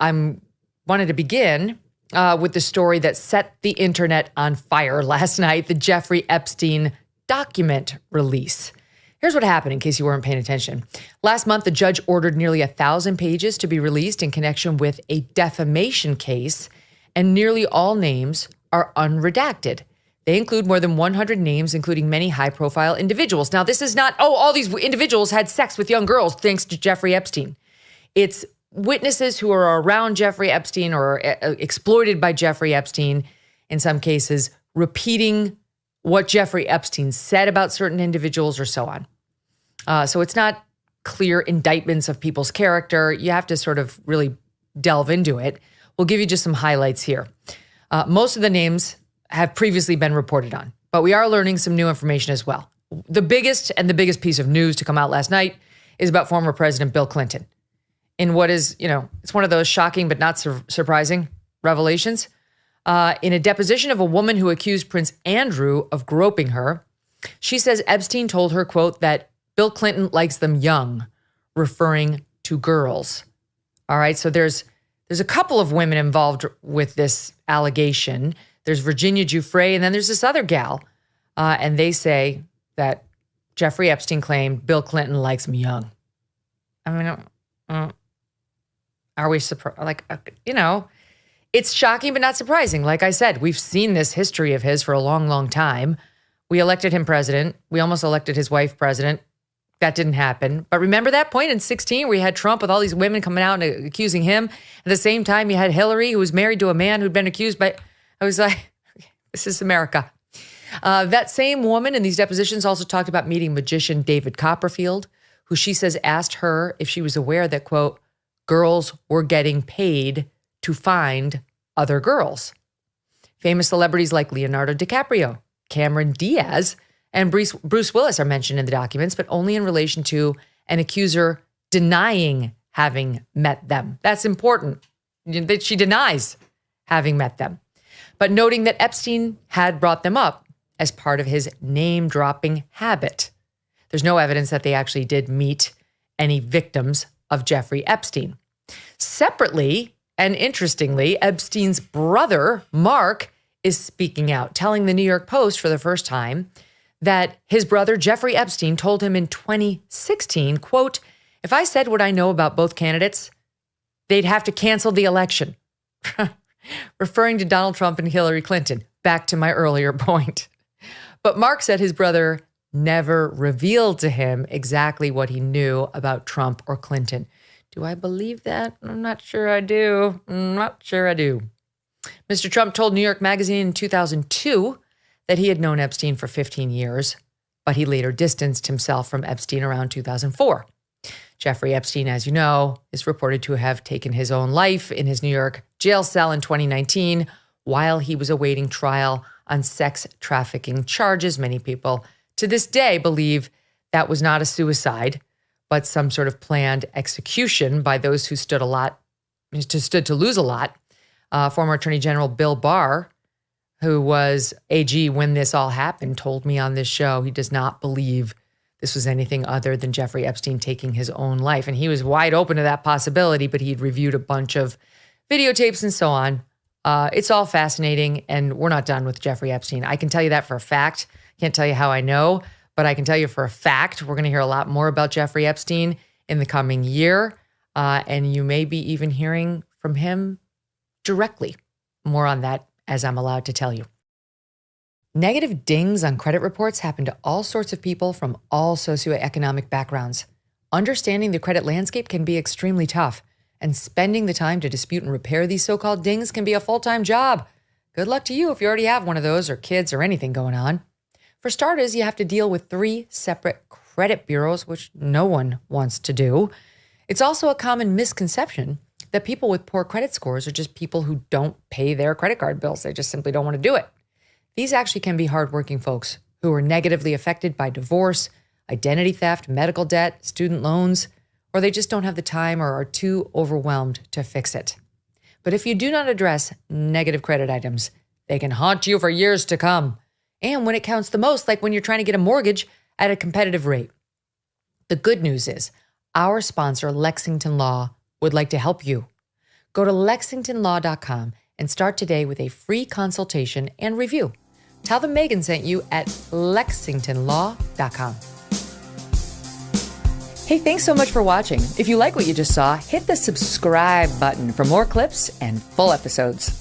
I'm wanted to begin with the story that set the internet on fire last night, the Jeffrey Epstein document release. Here's what happened in case you weren't paying attention. Last month, the judge ordered nearly 1,000 pages to be released in connection with a defamation case, and nearly all names are unredacted. They include more than 100 names, including many high-profile individuals. Now, this is not, all these individuals had sex with young girls thanks to Jeffrey Epstein. It's witnesses who are around Jeffrey Epstein or exploited by Jeffrey Epstein, in some cases, repeating what Jeffrey Epstein said about certain individuals or so on. So it's not clear indictments of people's character. You have to sort of really delve into it. We'll give you just some highlights here. Most of the names have previously been reported on, but we are learning some new information as well. The biggest piece of news to come out last night is about former President Bill Clinton. In what is, it's one of those shocking but not surprising revelations. In a deposition of a woman who accused Prince Andrew of groping her, she says Epstein told her, quote, that Bill Clinton likes them young, referring to girls. All right, so there's a couple of women involved with this allegation. There's Virginia Giuffre, and then there's this other gal, and they say that Jeffrey Epstein claimed Bill Clinton likes me young. I mean, are we surprised? It's shocking, but not surprising. Like I said, we've seen this history of his for a long, long time. We elected him president. We almost elected his wife president. That didn't happen. But remember that point in 2016 where you had Trump with all these women coming out and accusing him? At the same time, you had Hillary, who was married to a man who'd been accused by, I was like, this is America. That same woman in these depositions also talked about meeting magician David Copperfield, who she says asked her if she was aware that, quote, girls were getting paid to find other girls. Famous celebrities like Leonardo DiCaprio, Cameron Diaz, and Bruce Willis are mentioned in the documents, but only in relation to an accuser denying having met them. That's important, that she denies having met them, but noting that Epstein had brought them up as part of his name-dropping habit. There's no evidence that they actually did meet any victims of Jeffrey Epstein. Separately, and interestingly, Epstein's brother, Mark, is speaking out, telling the New York Post for the first time that his brother, Jeffrey Epstein, told him in 2016, quote, if I said what I know about both candidates, they'd have to cancel the election. Referring to Donald Trump and Hillary Clinton, back to my earlier point. But Mark said his brother never revealed to him exactly what he knew about Trump or Clinton. Do I believe that? I'm not sure I do. Mr. Trump told New York Magazine in 2002 that he had known Epstein for 15 years, but he later distanced himself from Epstein around 2004. Jeffrey Epstein, as you know, is reported to have taken his own life in his New York jail cell in 2019 while he was awaiting trial on sex trafficking charges. Many people to this day believe that was not a suicide, but some sort of planned execution by those who stood to lose a lot. Former Attorney General Bill Barr, who was AG when this all happened, told me on this show he does not believe this was anything other than Jeffrey Epstein taking his own life. And he was wide open to that possibility, but he'd reviewed a bunch of videotapes and so on. It's all fascinating, and we're not done with Jeffrey Epstein. I can tell you that for a fact. Can't tell you how I know, but I can tell you for a fact we're going to hear a lot more about Jeffrey Epstein in the coming year, and you may be even hearing from him directly. More on that as I'm allowed to tell you. Negative dings on credit reports happen to all sorts of people from all socioeconomic backgrounds. Understanding the credit landscape can be extremely tough, and spending the time to dispute and repair these so-called dings can be a full-time job. Good luck to you if you already have one of those or kids or anything going on. For starters, you have to deal with 3 separate credit bureaus, which no one wants to do. It's also a common misconception that people with poor credit scores are just people who don't pay their credit card bills. They just simply don't want to do it. These actually can be hardworking folks who are negatively affected by divorce, identity theft, medical debt, student loans, or they just don't have the time or are too overwhelmed to fix it. But if you do not address negative credit items, they can haunt you for years to come. And when it counts the most, like when you're trying to get a mortgage at a competitive rate. The good news is our sponsor, Lexington Law, would like to help you. Go to lexingtonlaw.com and start today with a free consultation and review. Tell them Megyn sent you at lexingtonlaw.com. Hey, thanks so much for watching. If you like what you just saw, hit the subscribe button for more clips and full episodes.